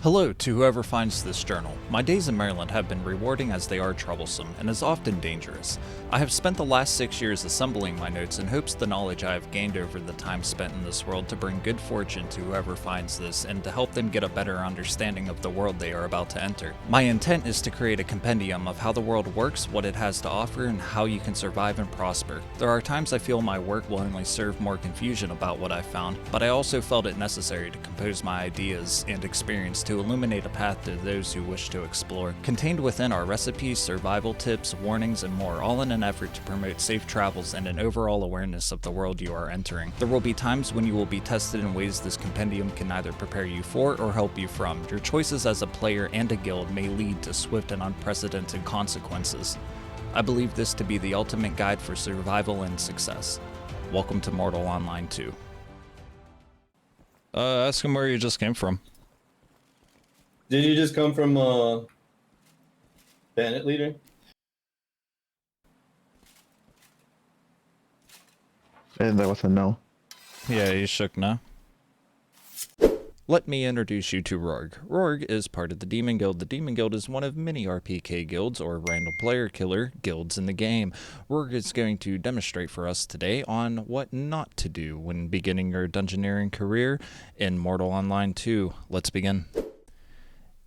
Hello to whoever finds this journal. My days in Maryland have been rewarding as they are troublesome, and as often dangerous. I have spent the last 6 years assembling my notes in hopes the knowledge I have gained over the time spent in this world to bring good fortune to whoever finds this, and to help them get a better understanding of the world they are about to enter. My intent is to create a compendium of how the world works, what it has to offer, and how you can survive and prosper. There are times I feel my work will only serve more confusion about what I've found, but I also felt it necessary to compose my ideas and experience to illuminate a path to those who wish to explore. Contained within are recipes, survival tips, warnings, and more, all in an effort to promote safe travels and an overall awareness of the world you are entering. There will be times when you will be tested in ways this compendium can either prepare you for or help you from. Your choices as a player and a guild may lead to swift and unprecedented consequences. I believe this to be the ultimate guide for survival and success. Welcome to Mortal Online 2. Ask him where you just came from. Did you just come from Bandit leader? And that was a no. Yeah, you shook no. Let me introduce you to Rorg. Rorg is part of the Demon Guild. The Demon Guild is one of many RPK guilds, or random player killer guilds in the game. Rorg is going to demonstrate for us today on what not to do when beginning your Dungeoneering career in Mortal Online 2. Let's begin.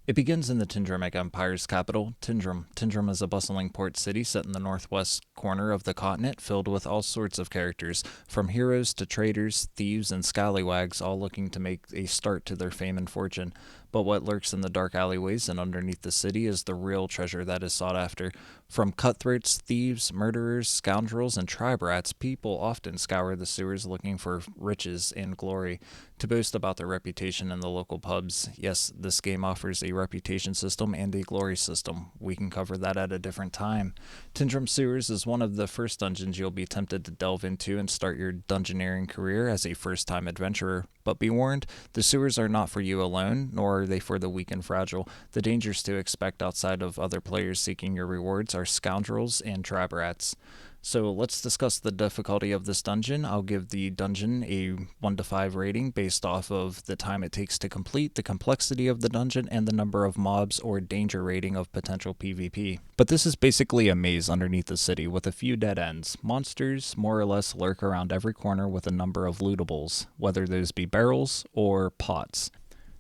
It begins in the Tindrem Empire's capital, Tindrem. Tindrem is a bustling port city set in the northwest corner of the continent, filled with all sorts of characters, from heroes to traders, thieves, and scallywags, all looking to make a start to their fame and fortune. But what lurks in the dark alleyways and underneath the city is the real treasure that is sought after. From cutthroats, thieves, murderers, scoundrels, and tribe rats, people often scour the sewers looking for riches and glory, to boast about their reputation in the local pubs. Yes, this game offers a reputation system and a glory system. We can cover that at a different time. Tindrem Sewers is one of the first dungeons you'll be tempted to delve into and start your Dungeoneering career as a first-time adventurer. But be warned, the sewers are not for you alone, nor are they for the weak and fragile. The dangers to expect outside of other players seeking your rewards are scoundrels and tribe rats. So let's discuss the difficulty of this dungeon. I'll give the dungeon a 1 to 5 rating based off of the time it takes to complete, the complexity of the dungeon, and the number of mobs or danger rating of potential PvP. But this is basically a maze underneath the city with a few dead ends. Monsters more or less lurk around every corner with a number of lootables, whether those be barrels or pots.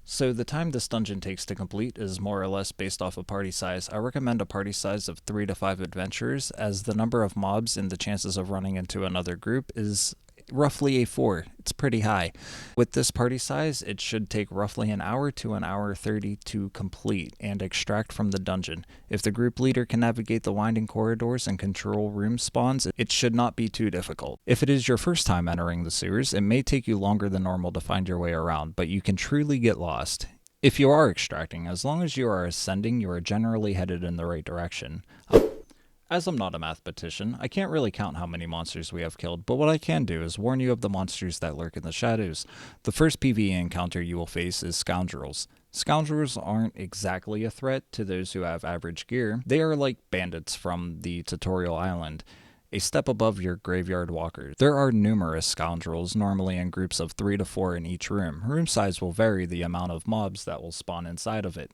So the time this dungeon takes to complete is more or less based off of party size. I recommend a party size of 3 to 5 adventurers, as the number of mobs and the chances of running into another group is roughly a 4. It's pretty high. With this party size, it should take roughly an hour to an hour 30 to complete and extract from the dungeon. If the group leader can navigate the winding corridors and control room spawns, it should not be too difficult. If it is your first time entering the sewers, it may take you longer than normal to find your way around, but you can truly get lost. If you are extracting, as long as you are ascending, you are generally headed in the right direction. As I'm not a mathematician, I can't really count how many monsters we have killed, but what I can do is warn you of the monsters that lurk in the shadows. The first PvE encounter you will face is Scoundrels. Scoundrels aren't exactly a threat to those who have average gear. They are like bandits from the tutorial island, a step above your graveyard walkers. There are numerous scoundrels, normally in groups of 3 to 4 in each room. Room size will vary the amount of mobs that will spawn inside of it.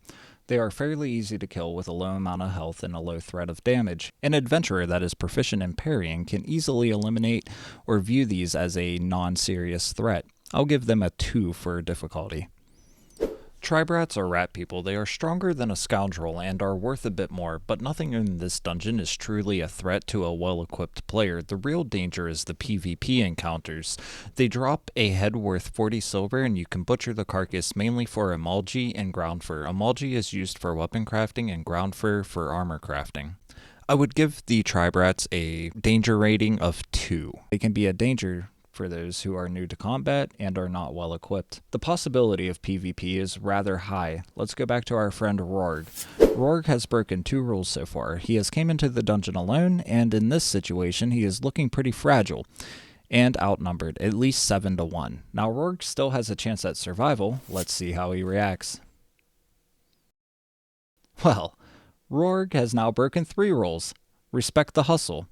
They are fairly easy to kill with a low amount of health and a low threat of damage. An adventurer that is proficient in parrying can easily eliminate or view these as a non-serious threat. I'll give them a 2 for difficulty. Tribe rats are rat people. They are stronger than a scoundrel and are worth a bit more, but nothing in this dungeon is truly a threat to a well-equipped player. The real danger is the PvP encounters. They drop a head worth 40 silver, and you can butcher the carcass mainly for emulgy and ground fur. Emulgy is used for weapon crafting and ground fur for armor crafting. I would give the tribe rats a danger rating of 2. They can be a danger for those who are new to combat and are not well equipped. The possibility of PvP is rather high. Let's go back to our friend Rorg. Rorg has broken 2 rules so far. He has came into the dungeon alone, and in this situation he is looking pretty fragile and outnumbered, at least 7 to 1. Now Rorg still has a chance at survival. Let's see how he reacts. Well, Rorg has now broken 3 rules. Respect the hustle.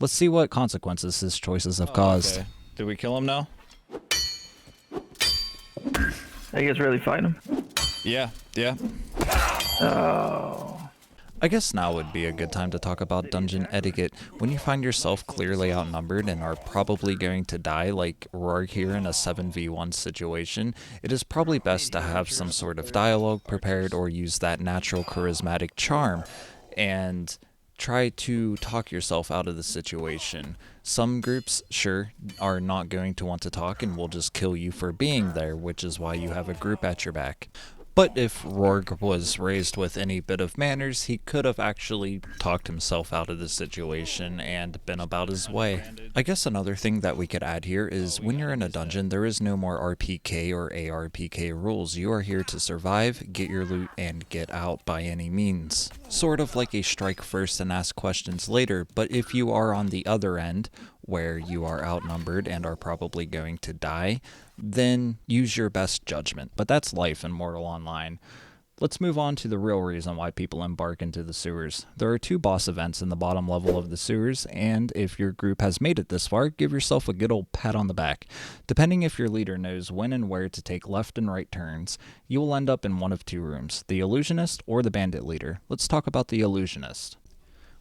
Let's see what consequences his choices have caused. Okay. Did we kill him now? I guess really fight him. Yeah. Oh. I guess now would be a good time to talk about dungeon etiquette. When you find yourself clearly outnumbered and are probably going to die, like Rorg here in a 7v1 situation, it is probably best to have some sort of dialogue prepared or use that natural charismatic charm and try to talk yourself out of the situation. Some groups, sure, are not going to want to talk and will just kill you for being there, which is why you have a group at your back. But if Rorg was raised with any bit of manners, he could have actually talked himself out of the situation and been about his way. I guess another thing that we could add here is when you're in a dungeon, there is no more RPK or ARPK rules. You are here to survive, get your loot, and get out by any means. Sort of like a strike first and ask questions later, but if you are on the other end, where you are outnumbered and are probably going to die, then use your best judgment. But that's life in Mortal Online. Let's move on to the real reason why people embark into the sewers. There are 2 boss events in the bottom level of the sewers, and if your group has made it this far, give yourself a good old pat on the back. Depending if your leader knows when and where to take left and right turns, you will end up in one of 2 rooms, the Illusionist or the Bandit leader. Let's talk about the Illusionist.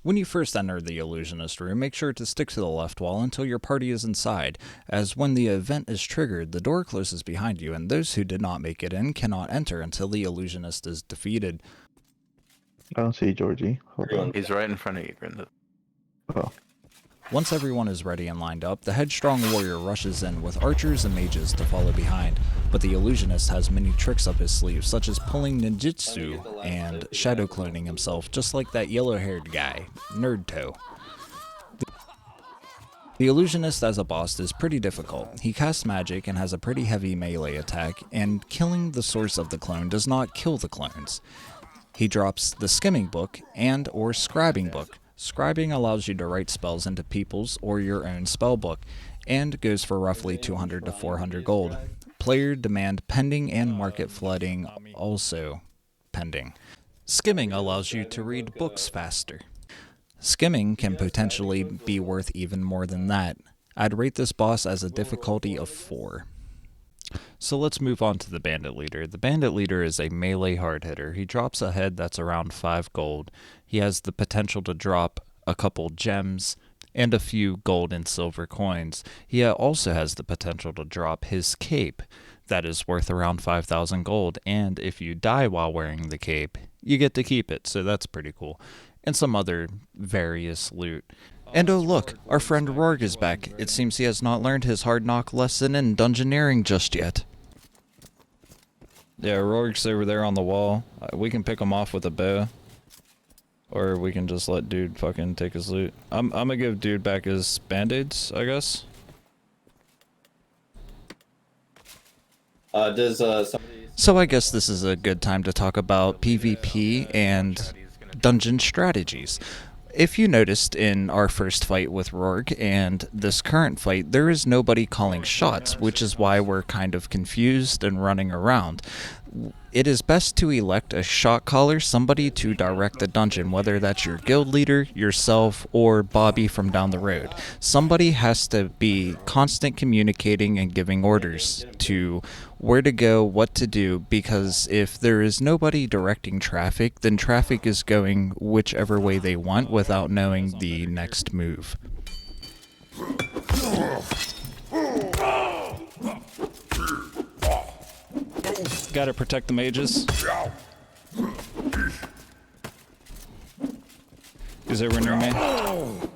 When you first enter the Illusionist room, make sure to stick to the left wall until your party is inside, as when the event is triggered, the door closes behind you, and those who did not make it in cannot enter until the Illusionist is defeated. I don't see Georgie. Hold on. He's right in front of you, Grinda. Oh. Once everyone is ready and lined up, the headstrong warrior rushes in with archers and mages to follow behind, but the Illusionist has many tricks up his sleeve, such as pulling ninjutsu and shadow cloning himself, just like that yellow-haired guy, Nerd Toe. The Illusionist as a boss is pretty difficult. He casts magic and has a pretty heavy melee attack, and killing the source of the clone does not kill the clones. He drops the skimming book and or scribing book. Scribing allows you to write spells into people's or your own spell book, and goes for roughly 200 to 400 gold. Player demand pending and market flooding also pending. Skimming allows you to read books faster. Skimming can potentially be worth even more than that. I'd rate this boss as a difficulty of 4. So let's move on to the Bandit leader. The Bandit leader is a melee hard hitter. He drops a head that's around 5 gold. He has the potential to drop a couple gems and a few gold and silver coins. He also has the potential to drop his cape that is worth around 5,000 gold, and if you die while wearing the cape, you get to keep it, so that's pretty cool. And some other various loot. And oh look, our friend Rorg is back. It seems he has not learned his hard knock lesson in Dungeoneering just yet. Yeah, Rorg's over there on the wall. We can pick him off with a bow. Or we can just let dude fucking take his loot. I'm gonna give dude back his band-aids, I guess. Does somebody... So I guess this is a good time to talk about PvP and dungeon strategies. If you noticed in our first fight with Rorg and this current fight, there is nobody calling shots, which is why we're kind of confused and running around. It is best to elect a shot caller, somebody to direct the dungeon, whether that's your guild leader, yourself, or Bobby from down the road. Somebody has to be constant communicating and giving orders to where to go, what to do, because if there is nobody directing traffic, then traffic is going whichever way they want without knowing the next move. Gotta protect the mages. Is everyone near me?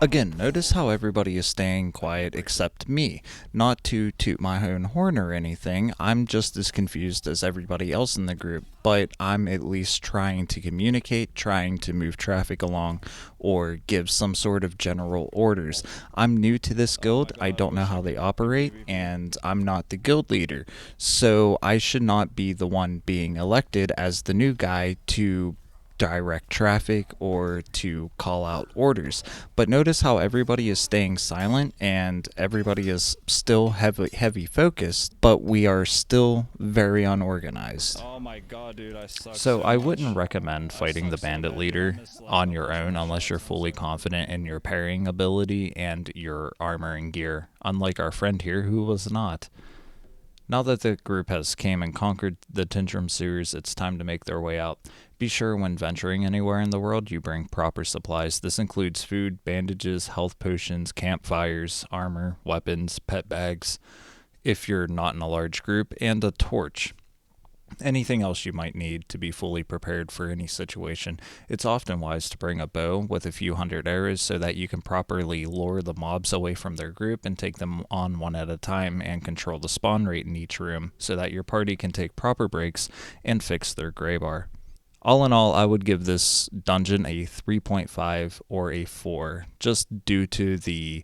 Again, notice how everybody is staying quiet except me. Not to toot my own horn or anything, I'm just as confused as everybody else in the group, but I'm at least trying to communicate, trying to move traffic along, or give some sort of general orders. I'm new to this guild, I don't know how they operate, and I'm not the guild leader, so I should not be the one being elected as the new guy to direct traffic or to call out orders. But notice how everybody is staying silent and everybody is still heavy focused, but we are still very unorganized. Oh my god, dude, I suck so I wouldn't recommend fighting the bandit leader on your own unless you're fully confident in your parrying ability and your armor and gear, unlike our friend here who was not. Now that the group has came and conquered the Tindrem sewers, it's time to make their way out. Be sure when venturing anywhere in the world you bring proper supplies. This includes food, bandages, health potions, campfires, armor, weapons, pet bags, if you're not in a large group, and a torch. Anything else you might need to be fully prepared for any situation. It's often wise to bring a bow with a few hundred arrows so that you can properly lure the mobs away from their group and take them on one at a time and control the spawn rate in each room so that your party can take proper breaks and fix their gray bar. All in all, I would give this dungeon a 3.5 or a 4 just due to the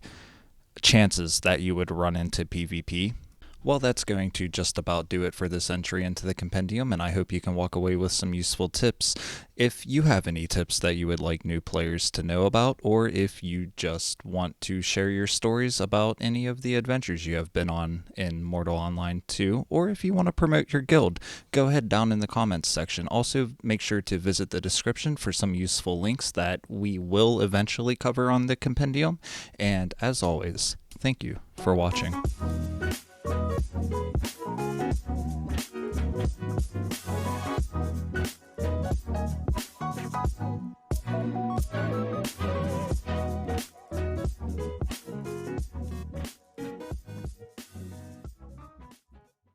chances that you would run into PvP. Well, that's going to just about do it for this entry into the compendium, and I hope you can walk away with some useful tips. If you have any tips that you would like new players to know about, or if you just want to share your stories about any of the adventures you have been on in Mortal Online 2, or if you want to promote your guild, go ahead down in the comments section. Also, make sure to visit the description for some useful links that we will eventually cover on the compendium, and as always, thank you for watching.